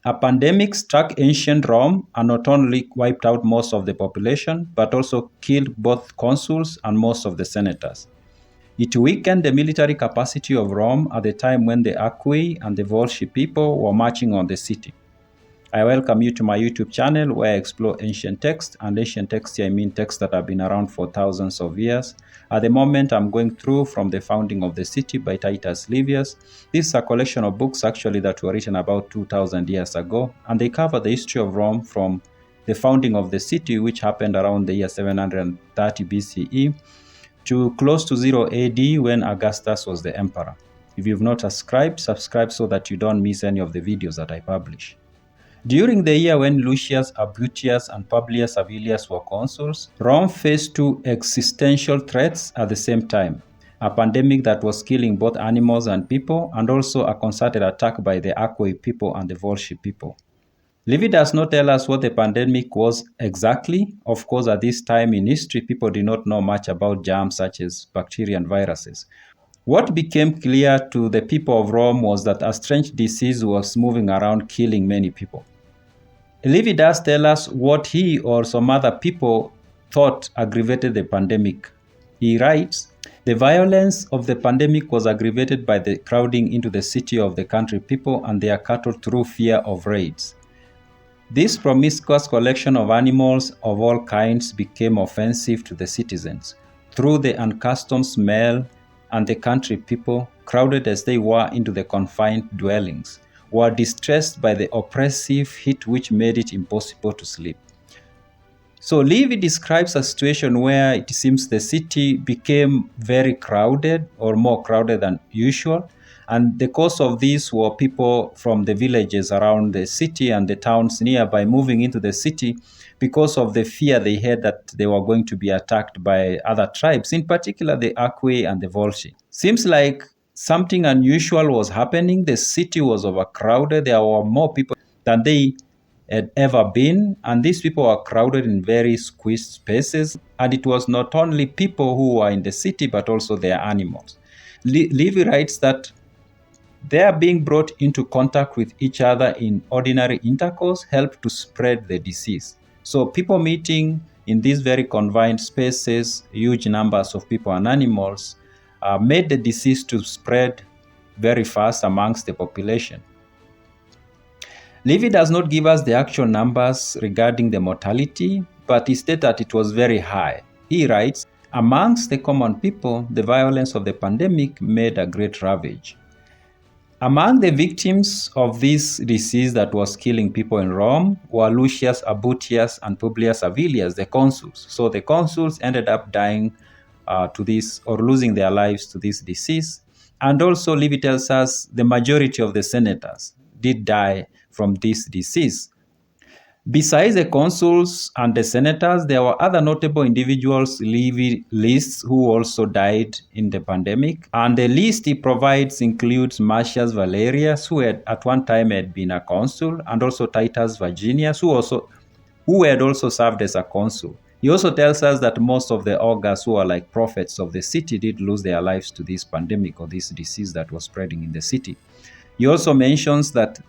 A pandemic struck ancient Rome and not only wiped out most of the population, but also killed both consuls and most of the senators. It weakened the military capacity of Rome at the time when the Aequi and the Volsci people were marching on the city. I welcome you to my YouTube channel where I explore ancient texts, and ancient texts here I mean texts that have been around for thousands of years. At the moment, I'm going through from the founding of the city by Titus Livius. This is a collection of books actually that were written about 2,000 years ago, and they cover the history of Rome from the founding of the city, which happened around the year 730 BCE, to close to 0 AD when Augustus was the emperor. If you've not subscribed, subscribe so that you don't miss any of the videos that I publish. During the year when Lucius Albutius and Publius Avilius were consuls, Rome faced two existential threats at the same time: a pandemic that was killing both animals and people, and also a concerted attack by the Aequi people and the Volsci people. Livy does not tell us what the pandemic was exactly. Of course, at this time in history, people did not know much about germs such as bacteria and viruses. What became clear to the people of Rome was that a strange disease was moving around, killing many people. Livy does tell us what he or some other people thought aggravated the pandemic. He writes, "The violence of the pandemic was aggravated by the crowding into the city of the country people and their cattle through fear of raids. This promiscuous collection of animals of all kinds became offensive to the citizens through the unaccustomed smell, and the country people, crowded as they were into the confined dwellings, were distressed by the oppressive heat which made it impossible to sleep." So Livy describes a situation where it seems the city became very crowded, or more crowded than usual, and the cause of this were people from the villages around the city and the towns nearby moving into the city because of the fear they had that they were going to be attacked by other tribes, in particular the Aequi and the Volsci. Seems like something unusual was happening. The city was overcrowded. There were more people than they had ever been, and these people were crowded in very squeezed spaces. And it was not only people who were in the city, but also their animals. Livy writes that their being brought into contact with each other in ordinary intercourse helped to spread the disease. So people meeting in these very confined spaces, huge numbers of people and animals, made the disease to spread very fast amongst the population. Livy does not give us the actual numbers regarding the mortality, but he states that it was very high. He writes, "Amongst the common people, the violence of the pandemic made a great ravage." Among the victims of this disease that was killing people in Rome were Lucius Albutius and Publius Avilius, the consuls. So the consuls ended up dying to this, or losing their lives to this disease. And also Livy tells us the majority of the senators did die from this disease. Besides the consuls and the senators, there were other notable individuals Livy lists who also died in the pandemic. And the list he provides includes Marcius Valerius, who at one time had been a consul, and also Titus Virginius, who had also served as a consul. He also tells us that most of the augurs who are like prophets of the city did lose their lives to this pandemic or this disease that was spreading in the city. He also mentions that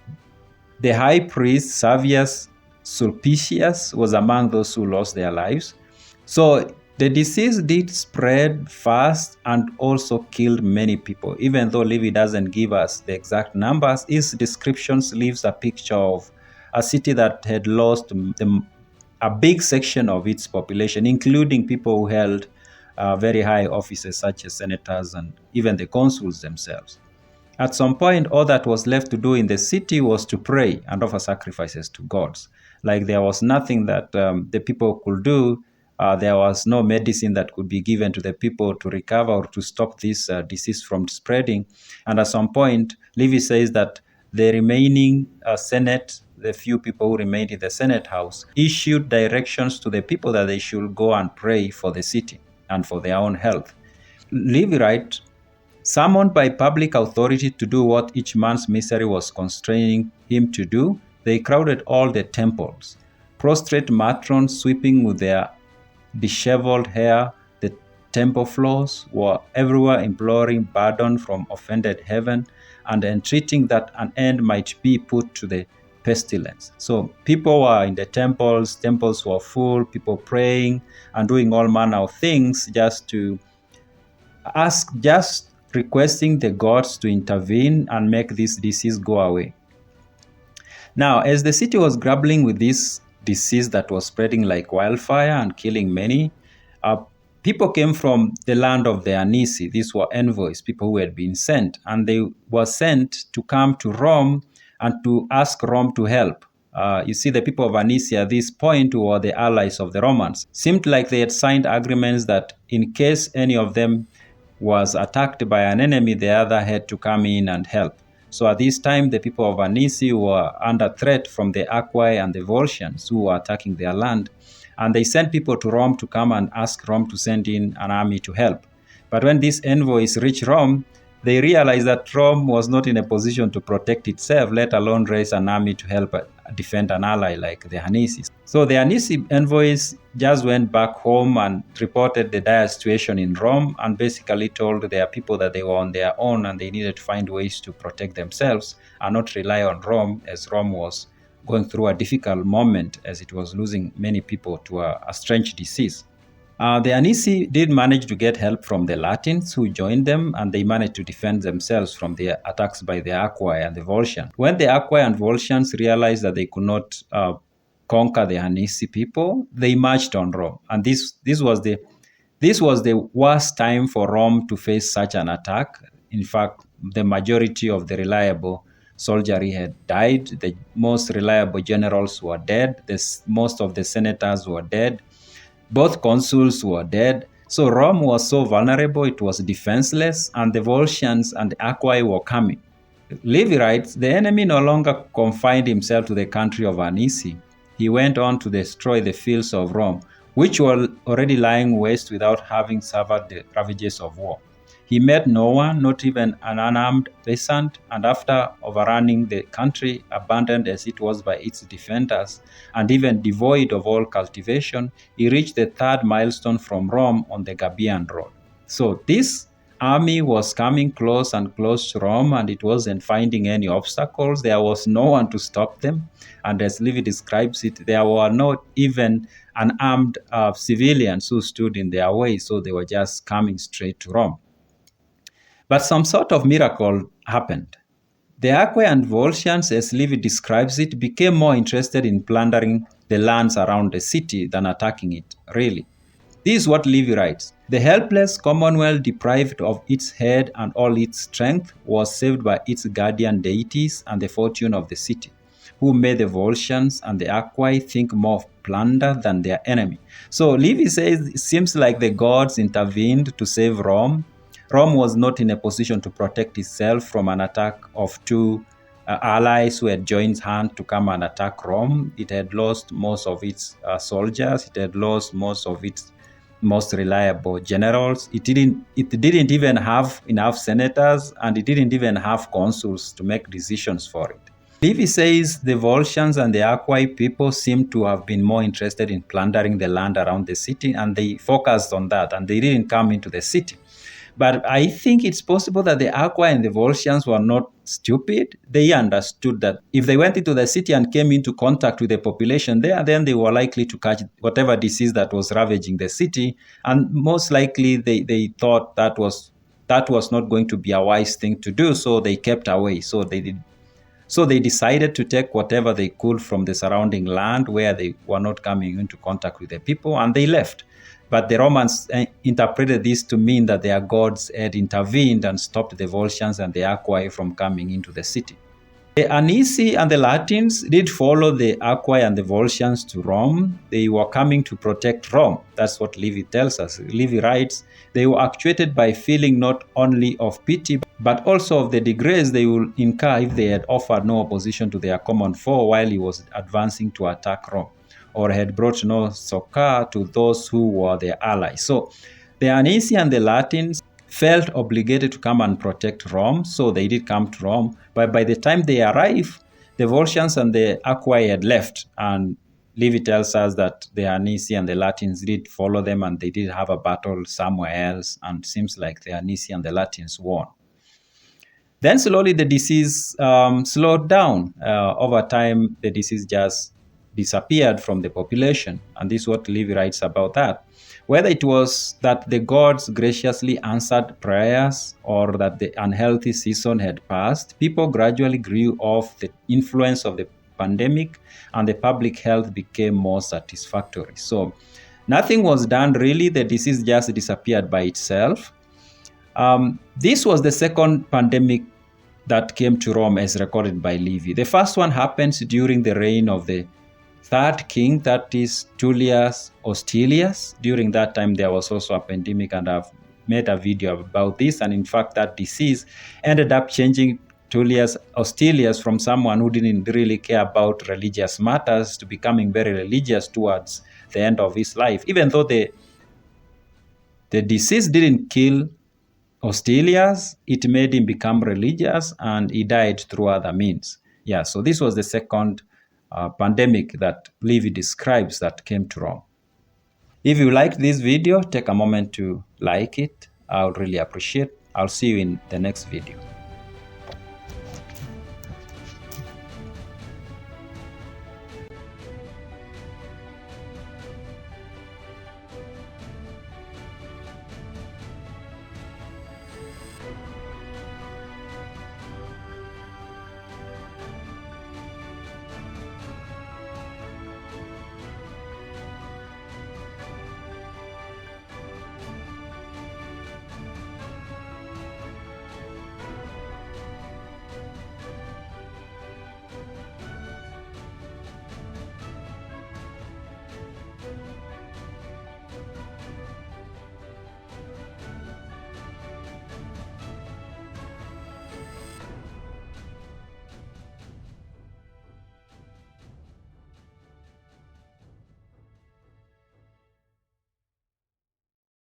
the high priest Servius Sulpicius was among those who lost their lives. So the disease did spread fast and also killed many people. Even though Livy doesn't give us the exact numbers, his descriptions leaves a picture of a city that had lost a big section of its population, including people who held very high offices such as senators and even the consuls themselves. At some point, all that was left to do in the city was to pray and offer sacrifices to gods. Like there was nothing that the people could do. There was no medicine that could be given to the people to recover or to stop this disease from spreading. And at some point, Livy says that the remaining Senate, the few people who remained in the Senate house, issued directions to the people that they should go and pray for the city and for their own health. Livy writes, "Summoned by public authority to do what each man's misery was constraining him to do, they crowded all the temples. Prostrate matrons sweeping with their disheveled hair the temple floors were everywhere imploring pardon from offended heaven and entreating that an end might be put to the pestilence. So people were in the temples were full, people praying and doing all manner of things just requesting the gods to intervene and make this disease go away. Now, as the city was grappling with this disease that was spreading like wildfire and killing many, people came from the land of the Aequi. These were envoys, people who had been sent, and they were sent to come to Rome and to ask Rome to help. You see, the people of Aequi at this point were the allies of the Romans. Seemed like they had signed agreements that in case any of them was attacked by an enemy, the other had to come in and help. So at this time, the people of Aequi were under threat from the Aequi and the Volscians who were attacking their land. And they sent people to Rome to come and ask Rome to send in an army to help. But when these envoys reached Rome, they realized that Rome was not in a position to protect itself, let alone raise an army to help defend an ally like the Aequi. So the Aequi envoys just went back home and reported the dire situation in Rome and basically told their people that they were on their own and they needed to find ways to protect themselves and not rely on Rome, as Rome was going through a difficult moment as it was losing many people to a strange disease. The Aequi did manage to get help from the Latins who joined them, and they managed to defend themselves from the attacks by the Aequi and the Volscians. When the Aequi and Volscians realized that they could not conquer the Aequi people, they marched on Rome. And this was the worst time for Rome to face such an attack. In fact, the majority of the reliable soldiery had died. The most reliable generals were dead. Most of the senators were dead. Both consuls were dead. So Rome was so vulnerable, it was defenseless, and the Volscians and the Aequi were coming. Livy writes, the enemy no longer confined himself to the country of Aequi. He went on to destroy the fields of Rome, which were already lying waste without having suffered the ravages of war. He met no one, not even an unarmed peasant, and after overrunning the country, abandoned as it was by its defenders, and even devoid of all cultivation, he reached the third milestone from Rome on the Gabian road. So this army was coming close and close to Rome, and it wasn't finding any obstacles. There was no one to stop them. And as Livy describes it, there were not even unarmed civilians who stood in their way, so they were just coming straight to Rome. But some sort of miracle happened. The Aequi and Volscians, as Livy describes it, became more interested in plundering the lands around the city than attacking it, really. This is what Livy writes. The helpless commonwealth, deprived of its head and all its strength, was saved by its guardian deities and the fortune of the city, who made the Volscians and the Aequi think more of plunder than their enemy. So Livy says it seems like the gods intervened to save Rome. Rome was not in a position to protect itself from an attack of two allies who had joined hands to come and attack Rome. It had lost most of its soldiers. It had lost most of its most reliable generals. It didn't even have enough senators, and it didn't even have consuls to make decisions for it. Livy says the Volscians and the Aequi people seem to have been more interested in plundering the land around the city, and they focused on that, and they didn't come into the city. But I think it's possible that the Aequi and the Volscians were not stupid. They understood that if they went into the city and came into contact with the population there, then they were likely to catch whatever disease that was ravaging the city. And most likely they thought that was not going to be a wise thing to do, so they kept away. So they decided to take whatever they could from the surrounding land where they were not coming into contact with the people, and they left. But the Romans interpreted this to mean that their gods had intervened and stopped the Volscians and the Aequi from coming into the city. The Aequi and the Latins did follow the Aequi and the Volscians to Rome. They were coming to protect Rome. That's what Livy tells us. Livy writes, they were actuated by feeling not only of pity, but also of the disgrace they would incur if they had offered no opposition to their common foe while he was advancing to attack Rome, or had brought no succor to those who were their allies. So the Aequi and the Latins felt obligated to come and protect Rome, so they did come to Rome. But by the time they arrived, the Volscians and the Aequi had left, and Livy tells us that the Aequi and the Latins did follow them, and they did have a battle somewhere else, and it seems like the Aequi and the Latins won. Then slowly the disease slowed down. Over time, the disease just disappeared from the population. And this is what Livy writes about that. Whether it was that the gods graciously answered prayers or that the unhealthy season had passed, people gradually grew off the influence of the pandemic and the public health became more satisfactory. So nothing was done really, the disease just disappeared by itself. This was the second pandemic that came to Rome as recorded by Livy. The first one happens during the reign of the third king, that is Tullius Hostilius. During that time, there was also a pandemic, and I've made a video about this. And in fact, that disease ended up changing Tullius Hostilius from someone who didn't really care about religious matters to becoming very religious towards the end of his life. Even though the disease didn't kill Hostilius, it made him become religious and he died through other means. Yeah, so this was the second pandemic that Livy describes that came to Rome. If you liked this video, take a moment to like it. I'll really appreciate. I'll see you in the next video.